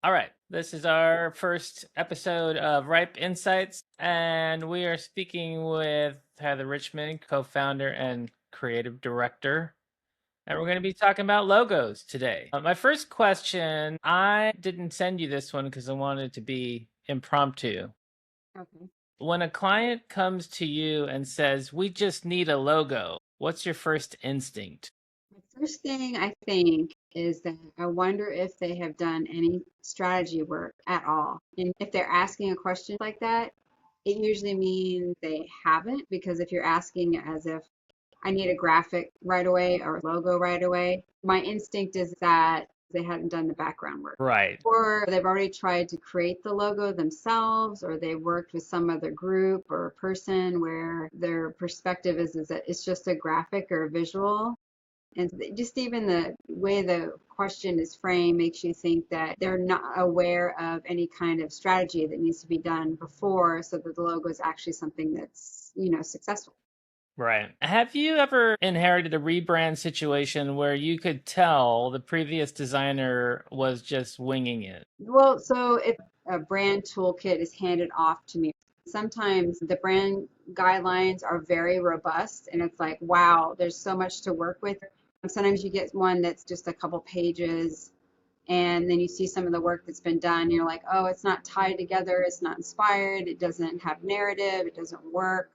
All right. This is our first episode of Ripe Insights, and we are speaking with Heather Richman, co founder and creative director. And we're going to be talking about logos today. My first question, I didn't send you this one because I wanted it to be impromptu. Okay. When a client comes to you and says, "We just need a logo," what's your first instinct? The first thing I think is that I wonder if they have done any strategy work at all. And if they're asking a question like that, it usually means they haven't, because if you're asking as if I need a graphic right away or a logo right away, my instinct is that they hadn't done the background work. Right. Or they've already tried to create the logo themselves, or they worked with some other group or person where their perspective is that it's just a graphic or a visual. And just even the way the question is framed makes you think that they're not aware of any kind of strategy that needs to be done before so that the logo is actually something that's, successful. Right. Have you ever inherited a rebrand situation where you could tell the previous designer was just winging it? Well, so if a brand toolkit is handed off to me, sometimes the brand guidelines are very robust and it's like, wow, there's so much to work with. Sometimes you get one that's just a couple pages and then you see some of the work that's been done. You're like, oh, it's not tied together, it's not inspired, it doesn't have narrative, it doesn't work.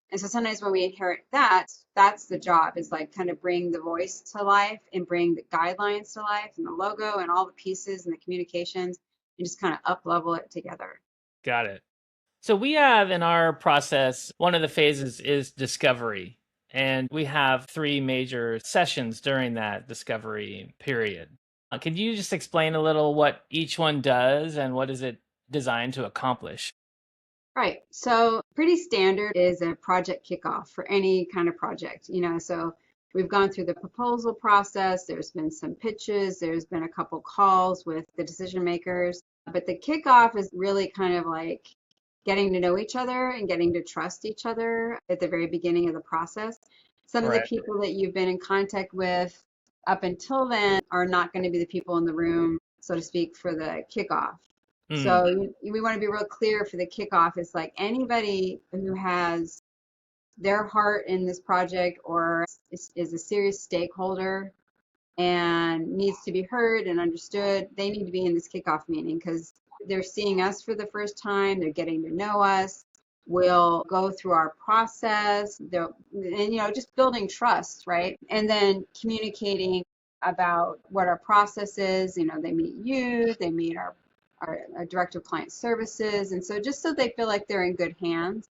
And so sometimes when we inherit that, that's the job, is like kind of bring the voice to life and bring the guidelines to life and the logo and all the pieces and the communications and just kind of up level it together. Got it. So we have in our process, one of the phases is discovery. And we have three major sessions during that discovery period. Can you just explain a little what each one does and what is it designed to accomplish? Right. So pretty standard is a project kickoff for any kind of project, so we've gone through the proposal process, there's been some pitches, there's been a couple calls with the decision makers, but the kickoff is really kind of like getting to know each other and getting to trust each other at the very beginning of the process. Some of the Right. people that you've been in contact with up until then are not going to be the people in the room, so to speak, for the kickoff. Mm, So we want to be real clear for the kickoff. It's like anybody who has their heart in this project or is a serious stakeholder and needs to be heard and understood, they need to be in this kickoff meeting because they're seeing us for the first time, they're getting to know us. We'll go through our process, and just building trust, right? And then communicating about what our process is. They meet you, they meet our director of client services, and so just so they feel like they're in good hands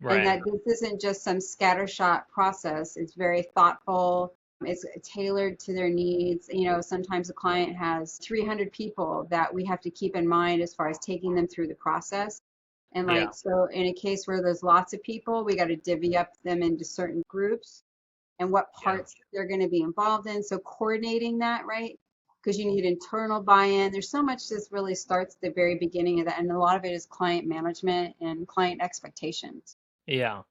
and right. that this isn't just some scattershot process. It's very thoughtful. It's tailored to their needs. Sometimes a client has 300 people that we have to keep in mind as far as taking them through the process. And Yeah. like, so in a case where there's lots of people, we got to divvy up them into certain groups and what Yeah. parts they're going to be involved in. So coordinating that, right? Because you need internal buy-in. There's so much that really starts at the very beginning of that. And a lot of it is client management and client expectations. Yeah.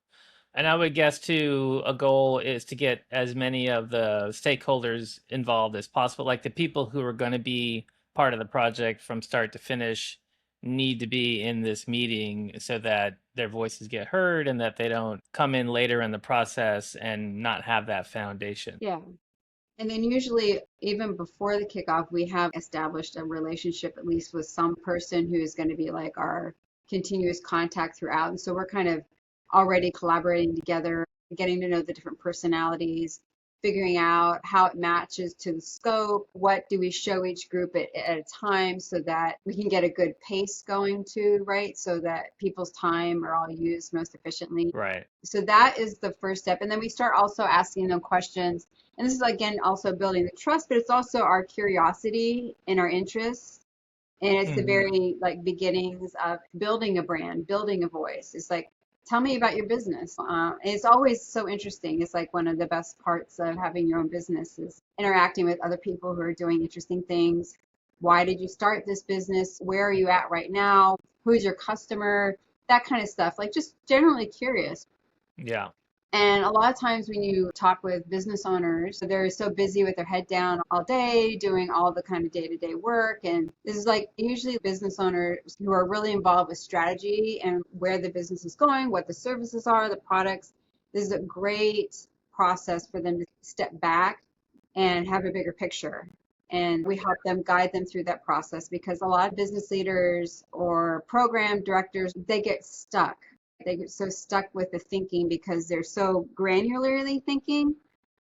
And I would guess too, a goal is to get as many of the stakeholders involved as possible. Like the people who are going to be part of the project from start to finish need to be in this meeting so that their voices get heard and that they don't come in later in the process and not have that foundation. Yeah. And then usually, even before the kickoff, we have established a relationship at least with some person who is going to be like our continuous contact throughout. And so we're kind of already collaborating together, getting to know the different personalities, figuring out how it matches to the scope. What do we show each group at a time so that we can get a good pace going to, right? So that people's time are all used most efficiently. Right. So that is the first step. And then we start also asking them questions, and this is again also building the trust, but it's also our curiosity and our interests. And it's the Hmm. very like beginnings of building a brand, building a voice. It's like, tell me about your business. And it's always so interesting. It's like one of the best parts of having your own business is interacting with other people who are doing interesting things. Why did you start this business? Where are you at right now? Who's your customer? That kind of stuff. Like just generally curious. Yeah. And a lot of times when you talk with business owners, they're so busy with their head down all day, doing all the kind of day-to-day work. And this is like usually business owners who are really involved with strategy and where the business is going, what the services are, the products. This is a great process for them to step back and have a bigger picture. And we help them guide them through that process because a lot of business leaders or program directors, they get stuck. They get so stuck with the thinking because they're so granularly thinking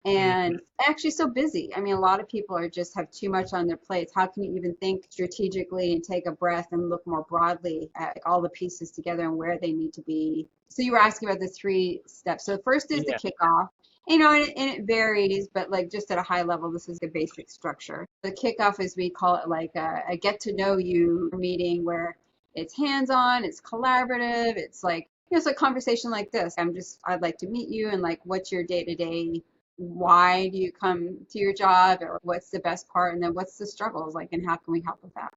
Hmm. and actually so busy. I mean, a lot of people are just have too much on their plates. How can you even think strategically and take a breath and look more broadly at all the pieces together and where they need to be? So you were asking about the three steps. So first is the Yeah. kickoff. And it varies, but like just at a high level, this is the basic structure. The kickoff is we call it like a get to know you meeting where it's hands-on, it's collaborative, it's like it's a conversation like this. I'd like to meet you and like what's your day-to-day, why do you come to your job, or what's the best part, and then what's the struggles like, and how can we help with that?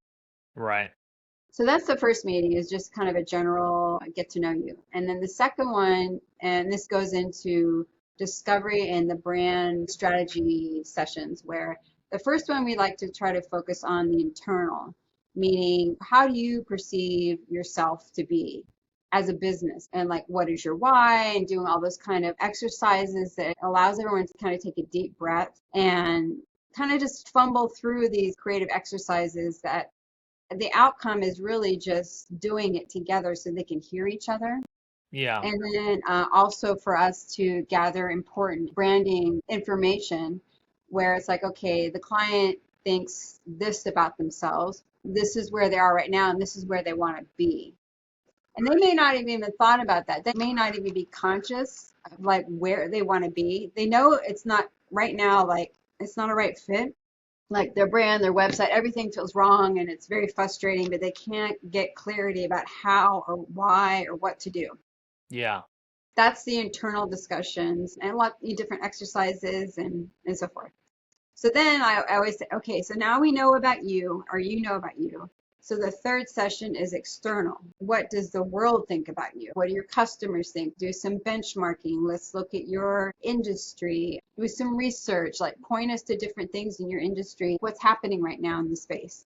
Right. So that's the first meeting, is just kind of a general get to know you. And then the second one, and this goes into discovery and the brand strategy sessions, where the first one we like to try to focus on the internal, meaning how do you perceive yourself to be as a business, and like what is your why, and doing all those kind of exercises that allows everyone to kind of take a deep breath and kind of just fumble through these creative exercises that the outcome is really just doing it together so they can hear each other. Yeah. And then also for us to gather important branding information where it's like, okay, the client thinks this about themselves. This is where they are right now, and this is where they want to be. And they may not have even thought about that. They may not even be conscious of like where they want to be. They know it's not right now, like it's not a right fit, like their brand, their website, everything feels wrong and it's very frustrating, but they can't get clarity about how or why or what to do. Yeah. That's the internal discussions and a lot of different exercises and so forth. So then I always say, okay, so now we know about you, or you know about you. So the third session is external. What does the world think about you? What do your customers think? Do some benchmarking. Let's look at your industry. Do some research, like point us to different things in your industry. What's happening right now in the space?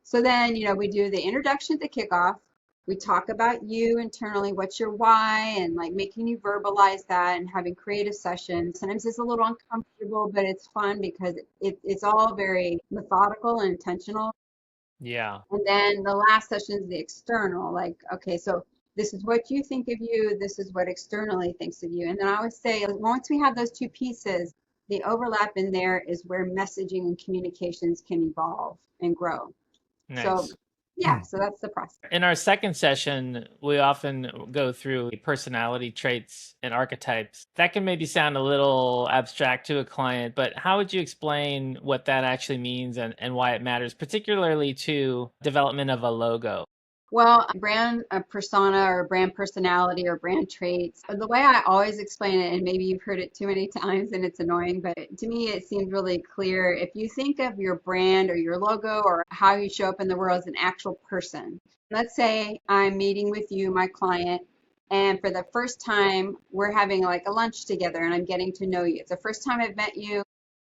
So then, we do the introduction to kickoff. We talk about you internally, what's your why, and like making you verbalize that and having creative sessions. Sometimes it's a little uncomfortable, but it's fun because it's all very methodical and intentional. Yeah. And then the last session is the external, like, okay, so this is what you think of you, this is what externally thinks of you. And then I always say, like, once we have those two pieces, the overlap in there is where messaging and communications can evolve and grow. So Nice. yeah, so that's the process. In our second session, we often go through personality traits and archetypes. That can maybe sound a little abstract to a client, but how would you explain what that actually means and why it matters, particularly to development of a logo? Well, brand persona or brand personality or brand traits, the way I always explain it, and maybe you've heard it too many times and it's annoying, but to me it seems really clear. If you think of your brand or your logo or how you show up in the world as an actual person, let's say I'm meeting with you, my client, and for the first time we're having like a lunch together and I'm getting to know you. It's the first time I've met you.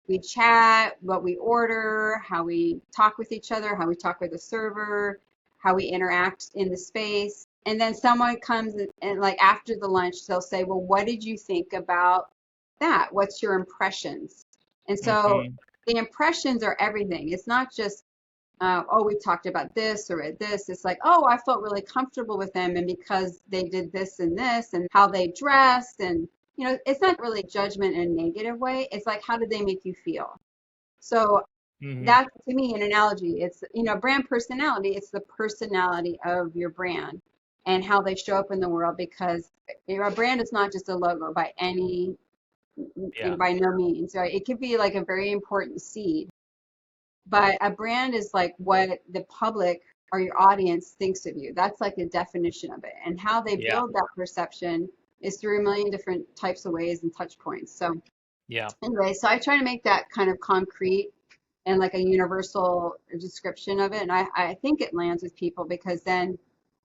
We chat, what we order, how we talk with each other, how we talk with the server, how we interact in the space. And then someone comes and like after the lunch, they'll say, well, what did you think about that? What's your impressions? And so Hmm. the impressions are everything. It's not just, oh, we talked about this or this. It's like, oh, I felt really comfortable with them. And because they did this and how they dressed. And, it's not really judgment in a negative way. It's like, how did they make you feel? So Hmm. that's to me an analogy. It's, brand personality. It's the personality of your brand and how they show up in the world because a brand is not just a logo Yeah. by no means. Right? It could be like a very important seed, but a brand is like what the public or your audience thinks of you. That's like the definition of it. And how they Yeah. build that perception is through a million different types of ways and touch points. So Yeah. anyway, so I try to make that kind of concrete and like a universal description of it. And I think it lands with people because then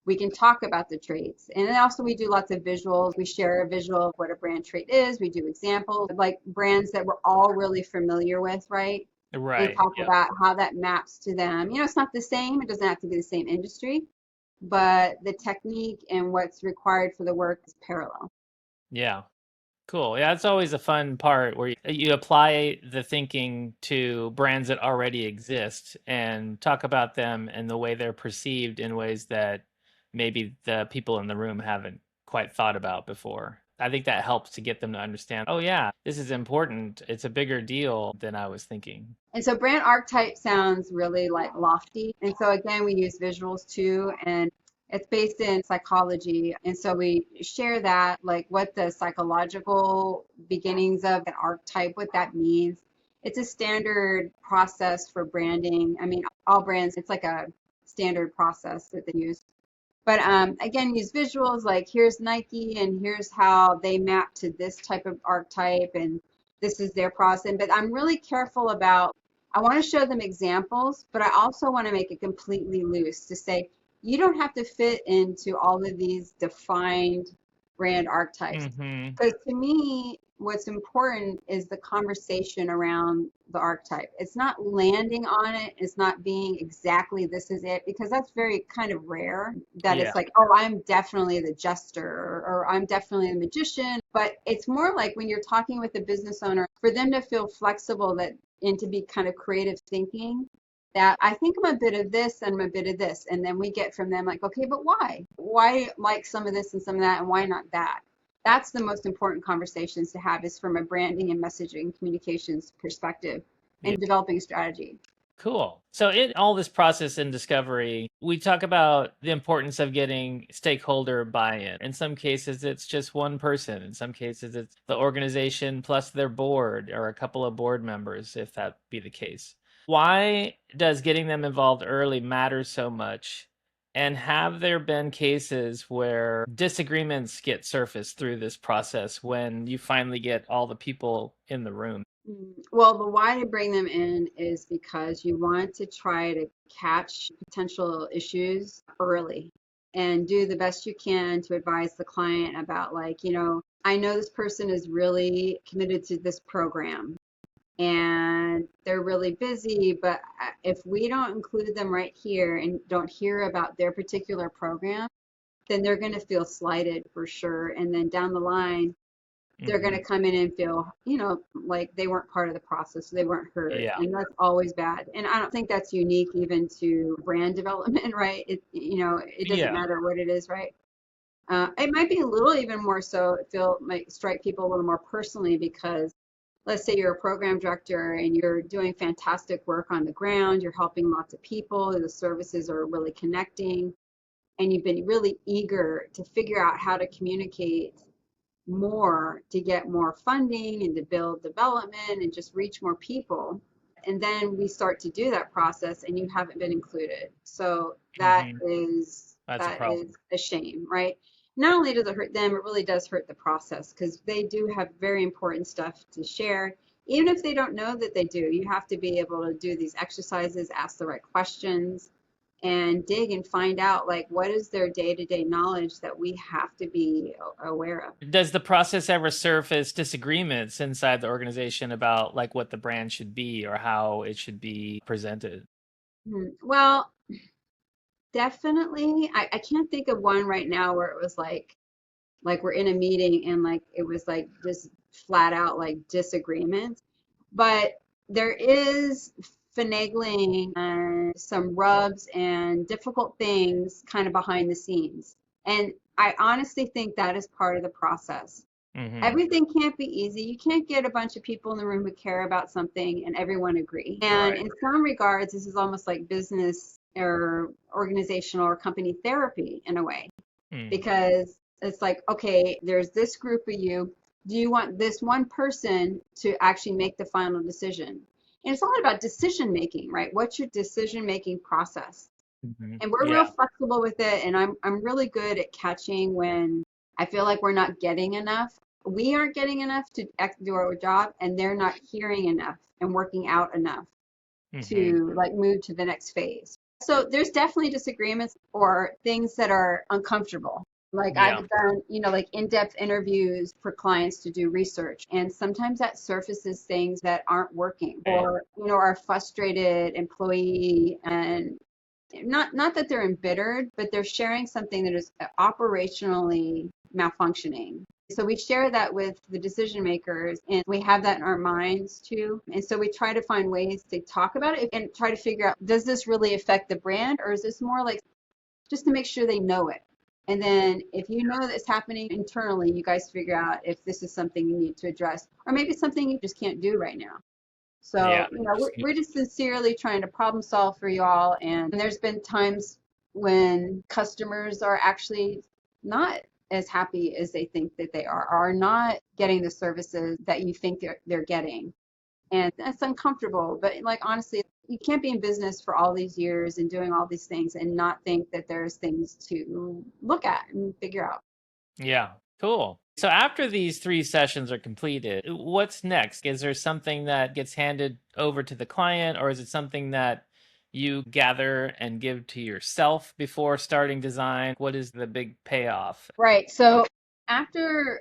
we can talk about the traits. And then also we do lots of visuals. We share a visual of what a brand trait is. We do examples like brands that we're all really familiar with, right? And Right. talk Yep. about how that maps to them. You know, it's not the same. It doesn't have to be the same industry, but the technique and what's required for the work is parallel. Yeah. Cool. Yeah, it's always a fun part where you apply the thinking to brands that already exist and talk about them and the way they're perceived in ways that maybe the people in the room haven't quite thought about before. I think that helps to get them to understand, oh, yeah, this is important. It's a bigger deal than I was thinking. And so brand archetype sounds really like lofty. And so again, we use visuals too, and it's based in psychology. And so we share that, like what the psychological beginnings of an archetype, what that means. It's a standard process for branding. I mean, all brands, it's like a standard process that they use. But again, use visuals like here's Nike and here's how they map to this type of archetype and this is their process. But I'm really careful about, I want to show them examples, but I also want to make it completely loose to say, you don't have to fit into all of these defined brand archetypes. Hmm. Because to me, what's important is the conversation around the archetype. It's not landing on it. It's not being exactly this is it, because that's very kind of rare that Yeah. it's like, oh, I'm definitely the jester or I'm definitely the magician. But it's more like when you're talking with a business owner, for them to feel flexible that and to be kind of creative thinking that I think I'm a bit of this and I'm a bit of this. And then we get from them like, okay, but why? Why like some of this and some of that and why not that? That's the most important conversations to have is from a branding and messaging communications perspective Yeah. and developing strategy. Cool. So in all this process and discovery, we talk about the importance of getting stakeholder buy-in. In some cases, it's just one person. In some cases, it's the organization plus their board or a couple of board members, if that be the case. Why does getting them involved early matter so much? And have there been cases where disagreements get surfaced through this process when you finally get all the people in the room? Well, the why to bring them in is because you want to try to catch potential issues early and do the best you can to advise the client about, like, you know, I know this person is really committed to this program and they're really busy, but if we don't include them right here and don't hear about their particular program, then they're going to feel slighted for sure. And then down the line, they're going Hmm. to come in and feel, you know, like they weren't part of the process, so they weren't heard. Yeah. And that's always bad. And I don't think that's unique even to brand development, right? It, you know, it doesn't Yeah. matter what it is, right? It might be a little even more so, feel might strike people a little more personally because let's say you're a program director and you're doing fantastic work on the ground, you're helping lots of people, the services are really connecting, and you've been really eager to figure out how to communicate more to get more funding and to build development and just reach more people. And then we start to do that process and you haven't been included. So that Hmm. is That's a that problem. is a shame, right? Not only does it hurt them, it really does hurt the process because they do have very important stuff to share. Even if they don't know that they do, you have to be able to do these exercises, ask the right questions, and dig and find out like what is their day-to-day knowledge that we have to be aware of. Does the process ever surface disagreements inside the organization about like what the brand should be or how it should be presented? Well, definitely. I can't think of one right now where it was like we're in a meeting and like it was like just flat out like disagreement. But there is finagling and some rubs and difficult things kind of behind the scenes. And I honestly think that is part of the process. Hmm. Everything can't be easy. You can't get a bunch of people in the room who care about something and everyone agree. And Right. in some regards, this is almost like business or organizational or company therapy in a way, Mm. because it's like, okay, there's this group of you. Do you want this one person to actually make the final decision? And it's all about decision making, right? What's your decision making process? Hmm. And we're real Yeah. flexible with it. And I'm really good at catching when I feel like we're not getting enough. We aren't getting enough to do our job, and they're not hearing enough and working out enough Hmm. to like move to the next phase. So there's definitely disagreements or things that are uncomfortable. Like I've Yeah. done, like in-depth interviews for clients to do research, and sometimes that surfaces things that aren't working, Right. or, our frustrated employee, and not that they're embittered, but they're sharing something that is operationally malfunctioning. So we share that with the decision makers, and we have that in our minds too. And so we try to find ways to talk about it and try to figure out, does this really affect the brand, or is this more like just to make sure they know it? And then if you know that it's happening internally, you guys figure out if this is something you need to address, or maybe it's something you just can't do right now. Yeah. So, we're just sincerely trying to problem solve for you all. And there's been times when customers are actually not as happy as they think that they are not getting the services that you think they're getting. And that's uncomfortable. But like honestly, you can't be in business for all these years and doing all these things and not think that there's things to look at and figure out. Yeah, cool. So after these three sessions are completed, what's next? Is there something that gets handed over to the client, or is it something that you gather and give to yourself before starting design? What is the big payoff? Right. So after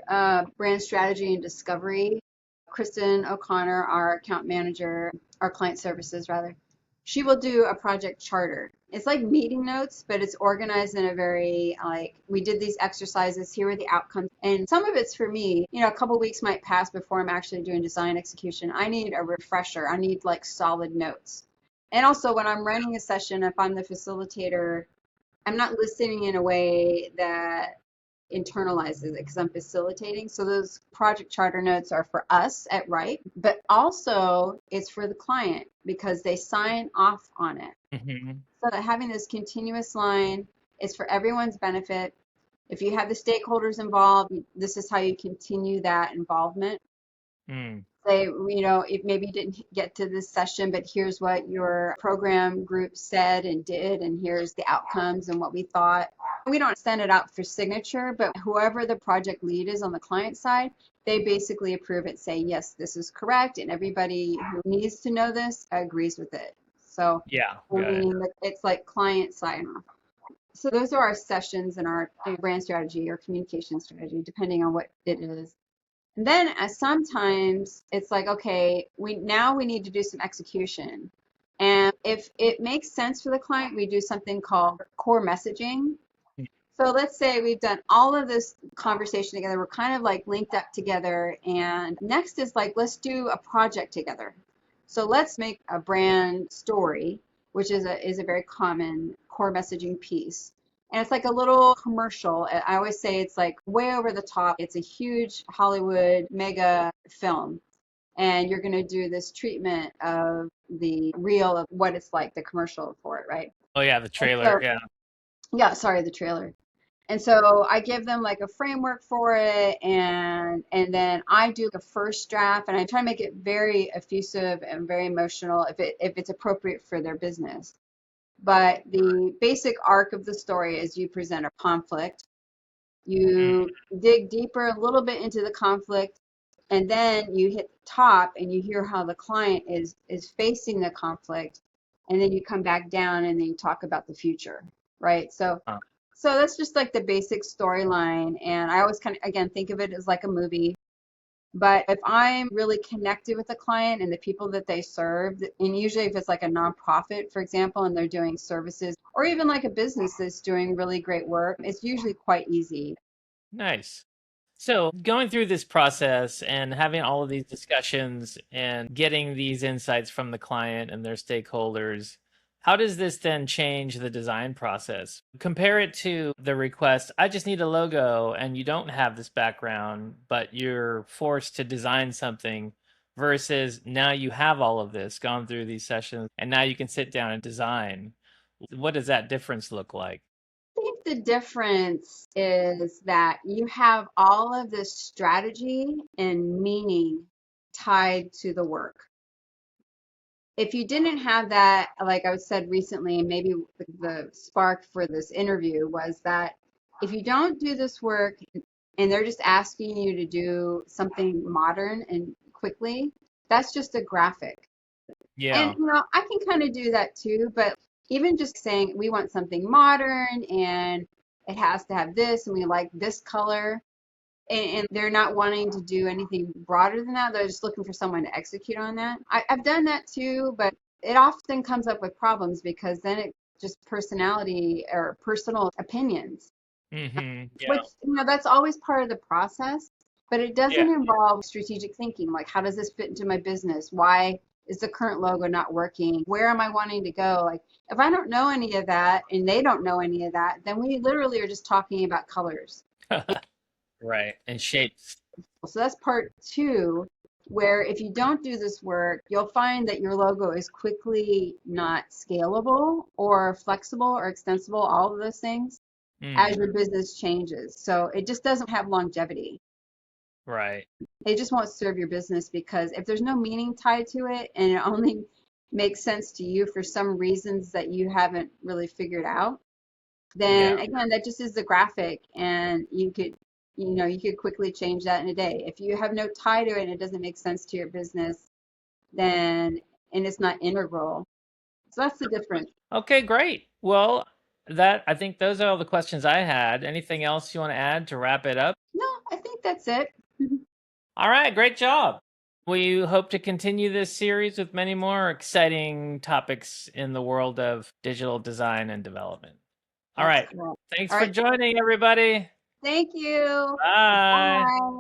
brand strategy and discovery, Kristen O'Connor, our account manager, our client services rather, she will do a project charter. It's like meeting notes, but it's organized in a very like, we did these exercises, here are the outcomes. And some of it's for me, a couple weeks might pass before I'm actually doing design execution. I need a refresher. I need like solid notes. And also when I'm running a session, if I'm the facilitator, I'm not listening in a way that internalizes it because I'm facilitating. So those project charter notes are for us at Right, but also it's for the client because they sign off on it. Hmm. So that having this continuous line is for everyone's benefit. If you have the stakeholders involved, this is how you continue that involvement. Mm. Say, if maybe you didn't get to this session, but here's what your program group said and did, and here's the outcomes and what we thought. We don't send it out for signature, but whoever the project lead is on the client side, they basically approve it, say, yes, this is correct, and everybody who needs to know this agrees with it. So, Yeah, got it. meaning that it's like client sign off. So those are our sessions in our brand strategy or communication strategy, depending on what it is. And then sometimes it's like, okay, we need to do some execution. And if it makes sense for the client, we do something called core messaging. So let's say we've done all of this conversation together. We're kind of like linked up together. And next is like, let's do a project together. So let's make a brand story, which is a very common core messaging piece. And it's like a little commercial. I always say it's like way over the top. It's a huge Hollywood mega film. And you're going to do this treatment of the reel of what it's like, the commercial for it, right? Oh yeah, the And trailer. so, Yeah. yeah, sorry, the trailer. And so I give them like a framework for it, and then I do a first draft, and I try to make it very effusive and very emotional if it's appropriate for their business. But the basic arc of the story is you present a conflict, Mm. you dig deeper a little bit into the conflict, and then you hit the top and you hear how the client is facing the conflict, and then you come back down and then you talk about the future, right? Huh. So that's just like the basic storyline. And I always kind of, again, think of it as like a movie. But if I'm really connected with the client and the people that they serve, and usually if it's like a nonprofit, for example, and they're doing services, or even like a business that's doing really great work, it's usually quite easy. Nice. So, going through this process and having all of these discussions and getting these insights from the client and their stakeholders, how does this then change the design process? Compare it to the request, I just need a logo, and you don't have this background, but you're forced to design something, versus now you have all of this, gone through these sessions, and now you can sit down and design. What does that difference look like? I think the difference is that you have all of this strategy and meaning tied to the work. If you didn't have that, like I said recently, and maybe the spark for this interview was that if you don't do this work and they're just asking you to do something modern and quickly, that's just a graphic. And Yeah. I can kind of do that too, but even just saying we want something modern and it has to have this and we like this color. And they're not wanting to do anything broader than that. They're just looking for someone to execute on that. I've done that too, but it often comes up with problems because then it just personality or personal opinions, Yeah. which, that's always part of the process, but it doesn't Yeah. involve strategic thinking. Like, how does this fit into my business? Why is the current logo not working? Where am I wanting to go? Like, if I don't know any of that and they don't know any of that, then we literally are just talking about colors. Right. And shapes. So that's part two, where if you don't do this work, you'll find that your logo is quickly not scalable or flexible or extensible, all of those things, as Mm, your business changes. So it just doesn't have longevity. right. It just won't serve your business because if there's no meaning tied to it and it only makes sense to you for some reasons that you haven't really figured out, Yeah. then again, that just is the graphic and you could quickly change that in a day. If you have no tie to it and it doesn't make sense to your business, then and it's not integral. So that's the difference. Okay, great. Well, that I think those are all the questions I had. Anything else you want to add to wrap it up? No, I think that's it. All right, great job. We hope to continue this series with many more exciting topics in the world of digital design and development. All That's right. cool. Thanks All for right. joining, everybody. Thank you. Bye. Bye.